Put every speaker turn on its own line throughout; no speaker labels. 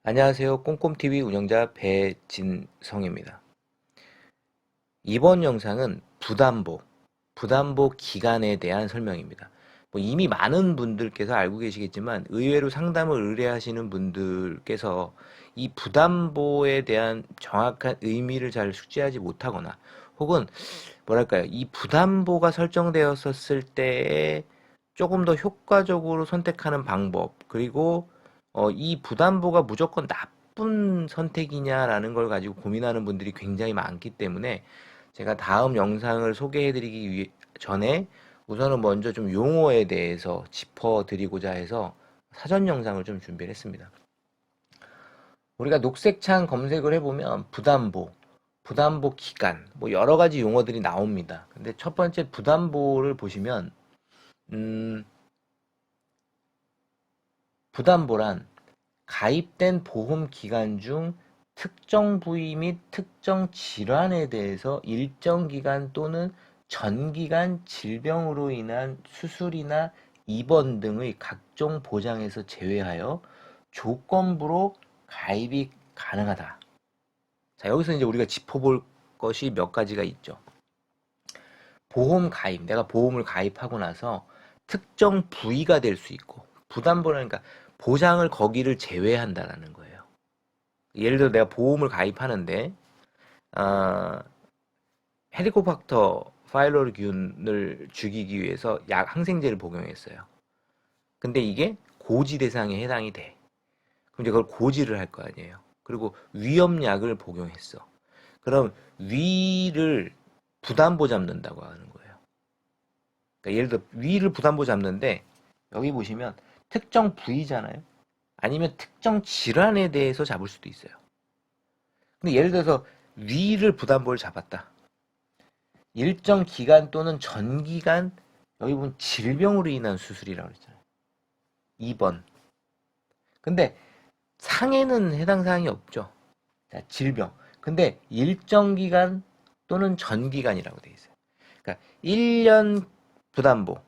안녕하세요. 꼼꼼TV 운영자 배진성입니다. 이번 영상은 부담보 기간에 대한 설명입니다. 이미 많은 분들께서 알고 계시겠지만 의외로 상담을 의뢰하시는 분들께서 이 부담보에 대한 정확한 의미를 잘 숙지하지 못하거나 혹은 뭐랄까요, 이 부담보가 설정되었었을 때에 조금 더 효과적으로 선택하는 방법, 그리고 이 부담보가 무조건 나쁜 선택이냐라는 걸 가지고 고민하는 분들이 굉장히 많기 때문에 제가 다음 영상을 소개해드리기 전에 우선은 먼저 좀 용어에 대해서 짚어드리고자 해서 사전 영상을 좀 준비를 했습니다. 우리가 녹색 창 검색을 해보면 부담보 기간, 여러 가지 용어들이 나옵니다. 근데 첫 번째 부담보를 보시면, 음, 부담보란 가입된 보험 기간 중 특정 부위 및 특정 질환에 대해서 일정 기간 또는 전기간 질병으로 인한 수술이나 입원 등의 각종 보장에서 제외하여 조건부로 가입이 가능하다. 자, 여기서 이제 우리가 짚어볼 것이 몇 가지가 있죠. 보험 가입, 내가 보험을 가입하고 나서 특정 부위가 될 수 있고, 부담보라니까 보장을 거기를 제외한다라는 거예요. 예를 들어 내가 보험을 가입하는데, 아, 헬리코박터 파일로르균을 죽이기 위해서 항생제를 복용했어요. 근데 이게 고지 대상에 해당이 돼. 그럼 이제 그걸 고지를 할 거 아니에요. 그리고 위험약을 복용했어. 그럼 위를 부담보 잡는다고 하는 거예요. 그러니까 예를 들어 위를 부담보 잡는데 여기 보시면 특정 부위잖아요. 아니면 특정 질환에 대해서 잡을 수도 있어요. 근데 예를 들어서 위를 부담보를 잡았다. 일정 기간 또는 전기간, 여기 보면 질병으로 인한 수술이라고 그랬잖아요. 2번. 근데 상해는 해당 사항이 없죠. 자, 질병. 근데 일정 기간 또는 전기간이라고 되어 있어요. 그러니까 1년 부담보.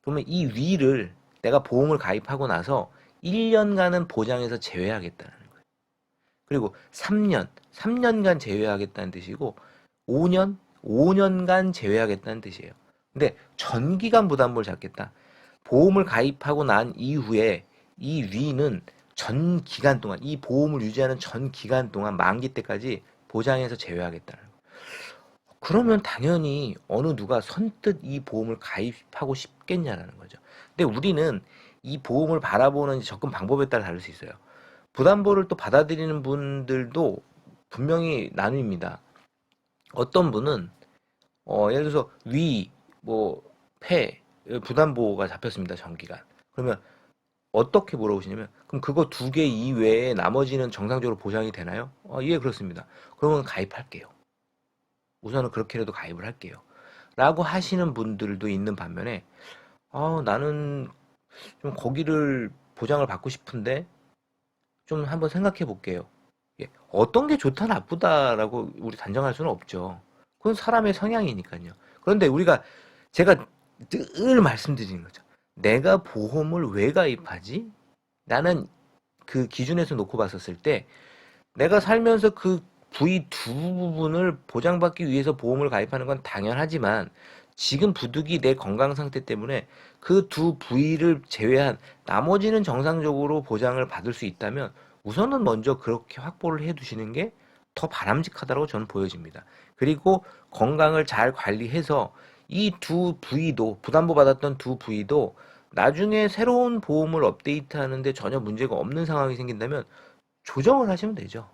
그러면 이 위를 내가 보험을 가입하고 나서 1년간은 보장에서 제외하겠다는 거예요. 그리고 3년간 제외하겠다는 뜻이고 5년간 제외하겠다는 뜻이에요. 근데 전기간 부담보를 잡겠다. 보험을 가입하고 난 이후에 이 위는 전 기간 동안, 이 보험을 유지하는 전 기간 동안 만기 때까지 보장에서 제외하겠다는 거예요. 그러면 당연히 어느 누가 선뜻 이 보험을 가입하고 싶겠냐라는 거죠. 근데 우리는 이 보험을 바라보는 접근 방법에 따라 다를 수 있어요. 부담보를 또 받아들이는 분들도 분명히 나뉩니다. 어떤 분은 예를 들어서 위, 폐 부담보가 잡혔습니다. 전기간. 그러면 어떻게 물어보시냐면 그럼 그거 두 개 이외에 나머지는 정상적으로 보장이 되나요? 예, 그렇습니다. 그러면 가입할게요. 우선은 그렇게라도 가입을 할게요. 라고 하시는 분들도 있는 반면에 나는 좀 거기를 보장을 받고 싶은데 좀 한번 생각해 볼게요. 예, 어떤 게 좋다 나쁘다라고 우리 단정할 수는 없죠. 그건 사람의 성향이니까요. 그런데 제가 늘 말씀드리는 거죠. 내가 보험을 왜 가입하지? 나는 그 기준에서 놓고 봤었을 때 내가 살면서 그 부위 두 부분을 보장받기 위해서 보험을 가입하는 건 당연하지만 지금 부득이 내 건강 상태 때문에 그 두 부위를 제외한 나머지는 정상적으로 보장을 받을 수 있다면 우선은 먼저 그렇게 확보를 해 두시는 게 더 바람직하다고 저는 보여집니다. 그리고 건강을 잘 관리해서 이 두 부위도 부담보 받았던 두 부위도 나중에 새로운 보험을 업데이트하는데 전혀 문제가 없는 상황이 생긴다면 조정을 하시면 되죠.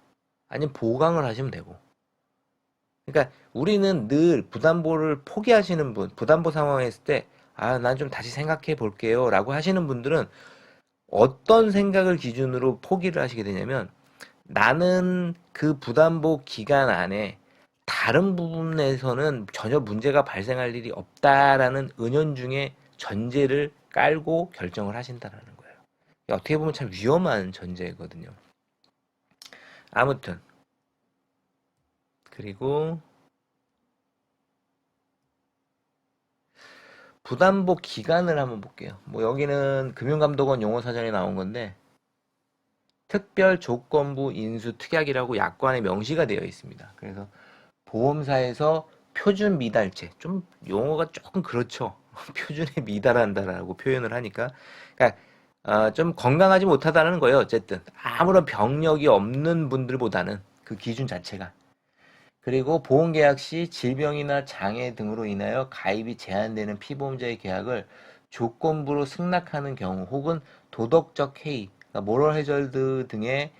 아니면 보강을 하시면 되고. 그러니까 우리는 늘 부담보를 포기하시는 분, 부담보 상황에 있을 때, 난 좀 다시 생각해 볼게요. 라고 하시는 분들은 어떤 생각을 기준으로 포기를 하시게 되냐면, 나는 그 부담보 기간 안에 다른 부분에서는 전혀 문제가 발생할 일이 없다라는 은연중에 전제를 깔고 결정을 하신다는 거예요. 어떻게 보면 참 위험한 전제거든요. 아무튼, 그리고 부담보 기간을 한번 볼게요. 여기는 금융감독원 용어사전에 나온 건데 특별 조건부 인수 특약이라고 약관에 명시가 되어 있습니다. 그래서 보험사에서 표준 미달체, 좀 용어가 조금 그렇죠. 표준에 미달한다라고 표현을 하니까, 그러니까 좀 건강하지 못하다는 거예요. 어쨌든 아무런 병력이 없는 분들보다는 그 기준 자체가. 그리고 보험계약 시 질병이나 장애 등으로 인하여 가입이 제한되는 피보험자의 계약을 조건부로 승낙하는 경우 혹은 도덕적 해이, 그러니까 모럴 해저드 등에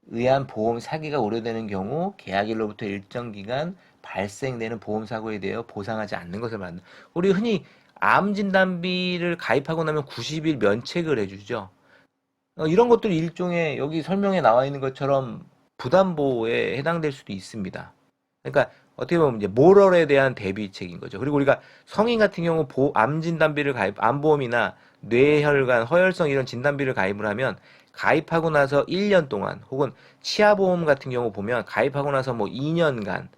의한 보험 사기가 우려되는 경우 계약일로부터 일정 기간 발생되는 보험 사고에 대해 보상하지 않는 것을 말한다. 우리 흔히 암 진단비를 가입하고 나면 90일 면책을 해주죠. 이런 것들이 일종의 여기 설명에 나와 있는 것처럼 부담보에 해당될 수도 있습니다. 그러니까 어떻게 보면 이제 모럴에 대한 대비책인 거죠. 그리고 우리가 성인 같은 경우 암 진단비를 암보험이나 뇌혈관, 허혈성 이런 진단비를 가입을 하면 가입하고 나서 1년 동안 혹은 치아보험 같은 경우 보면 가입하고 나서 뭐 2년간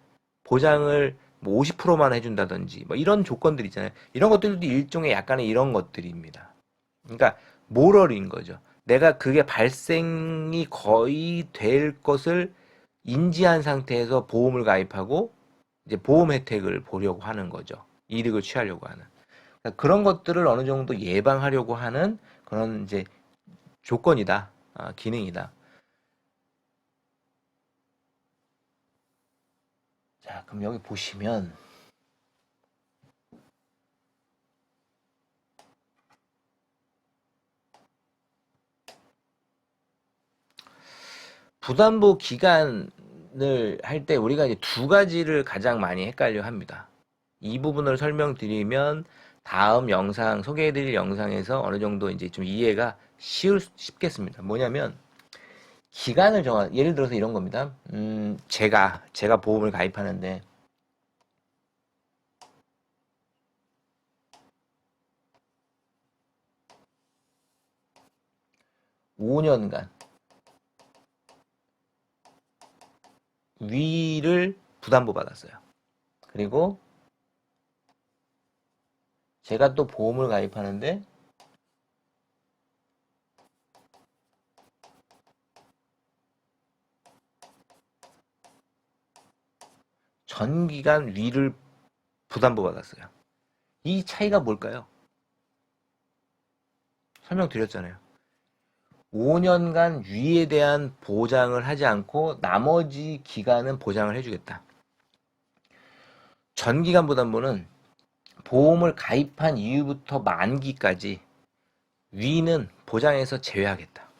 보장을 뭐 50%만 해준다든지 뭐 이런 조건들 있잖아요. 이런 것들도 일종의 약간의 이런 것들입니다. 그러니까 모럴인 거죠. 내가 그게 발생이 거의 될 것을 인지한 상태에서 보험을 가입하고 이제 보험 혜택을 보려고 하는 거죠. 이득을 취하려고 하는. 그러니까 그런 것들을 어느 정도 예방하려고 하는 그런 이제 조건이다. 기능이다. 자, 그럼 여기 보시면 부담보 기간을 할 때 우리가 이제 두 가지를 가장 많이 헷갈려 합니다. 이 부분을 설명드리면 다음 영상, 소개해드릴 영상에서 어느 정도 이제 좀 이해가 쉽겠습니다. 뭐냐면, 기간을 예를 들어서 이런 겁니다. 제가 보험을 가입하는데, 5년간 위를 부담보 받았어요. 그리고 제가 또 보험을 가입하는데 전기간 위를 부담보 받았어요. 이 차이가 뭘까요? 설명드렸잖아요. 5년간 위에 대한 보장을 하지 않고 나머지 기간은 보장을 해주겠다. 전기간 부담보는 보험을 가입한 이후부터 만기까지 위는 보장에서 제외하겠다.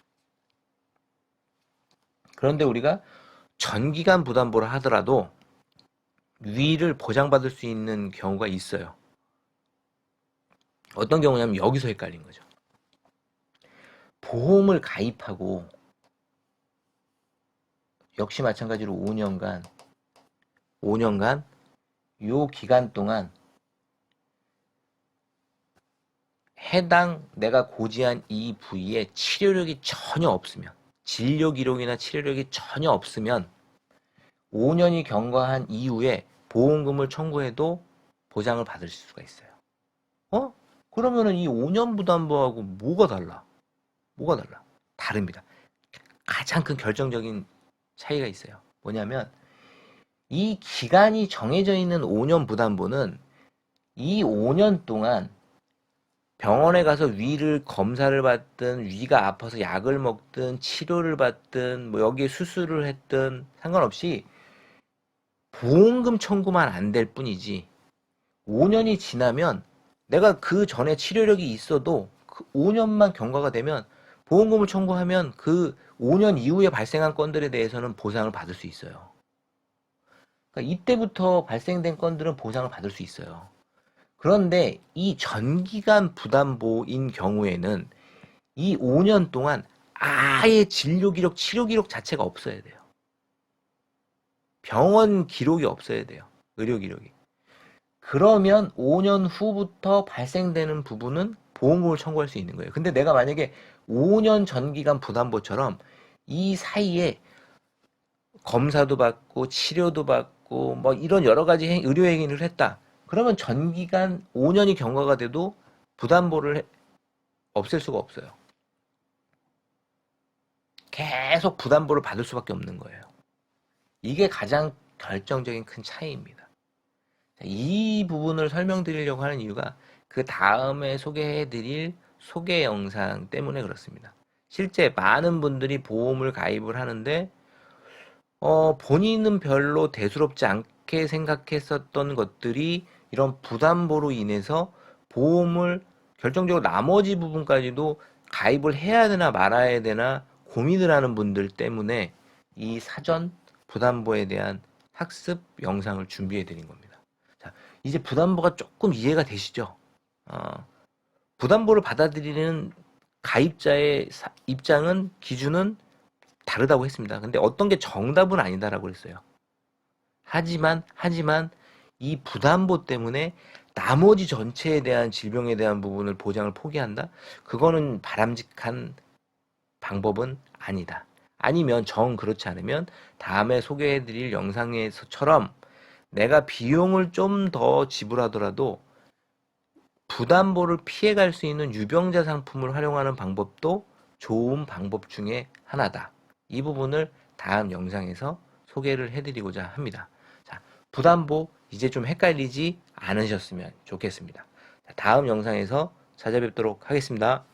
그런데 우리가 전기간 부담보를 하더라도 위를 보장받을 수 있는 경우가 있어요. 어떤 경우냐면 여기서 헷갈린 거죠. 보험을 가입하고 역시 마찬가지로 5년간 요 기간 동안 해당 내가 고지한 이 부위에 치료력이 전혀 없으면, 진료 기록이나 치료력이 전혀 없으면 5년이 경과한 이후에 보험금을 청구해도 보장을 받을 수가 있어요. 그러면은 이 5년 부담보하고 뭐가 달라? 뭐가 달라? 다릅니다. 가장 큰 결정적인 차이가 있어요. 뭐냐면 이 기간이 정해져 있는 5년 부담보는 이 5년 동안 병원에 가서 위를 검사를 받든 위가 아파서 약을 먹든 치료를 받든 뭐 여기에 수술을 했든 상관없이 보험금 청구만 안 될 뿐이지 5년이 지나면 내가 그 전에 치료력이 있어도 그 5년만 경과가 되면 보험금을 청구하면 그 5년 이후에 발생한 건들에 대해서는 보상을 받을 수 있어요. 그러니까 이때부터 발생된 건들은 보상을 받을 수 있어요. 그런데 이 전기간 부담보인 경우에는 이 5년 동안 아예 진료 기록, 치료 기록 자체가 없어야 돼요. 병원 기록이 없어야 돼요. 의료 기록이. 그러면 5년 후부터 발생되는 부분은 보험금을 청구할 수 있는 거예요. 근데 내가 만약에 5년 전기간 부담보처럼 이 사이에 검사도 받고 치료도 받고 뭐 이런 여러 가지 의료 행위를 했다. 그러면 전기간 5년이 경과가 돼도 부담보를 없앨 수가 없어요. 계속 부담보를 받을 수밖에 없는 거예요. 이게 가장 결정적인 큰 차이입니다. 이 부분을 설명드리려고 하는 이유가 그 다음에 소개해드릴 소개 영상 때문에 그렇습니다. 실제 많은 분들이 보험을 가입을 하는데 본인은 별로 대수롭지 않게 생각했었던 것들이 이런 부담보로 인해서 보험을 결정적으로 나머지 부분까지도 가입을 해야 되나 말아야 되나 고민을 하는 분들 때문에 이 사전 부담보에 대한 학습 영상을 준비해 드린 겁니다. 자, 이제 부담보가 조금 이해가 되시죠? 부담보를 받아들이는 가입자의 입장은 기준은 다르다고 했습니다. 근데 어떤 게 정답은 아니다라고 했어요. 하지만 이 부담보 때문에 나머지 전체에 대한 질병에 대한 부분을 보장을 포기한다? 그거는 바람직한 방법은 아니다. 아니면 정 그렇지 않으면 다음에 소개해드릴 영상에서처럼 내가 비용을 좀 더 지불하더라도 부담보를 피해갈 수 있는 유병자 상품을 활용하는 방법도 좋은 방법 중에 하나다. 이 부분을 다음 영상에서 소개를 해드리고자 합니다. 자, 부담보 이제 좀 헷갈리지 않으셨으면 좋겠습니다. 다음 영상에서 찾아뵙도록 하겠습니다.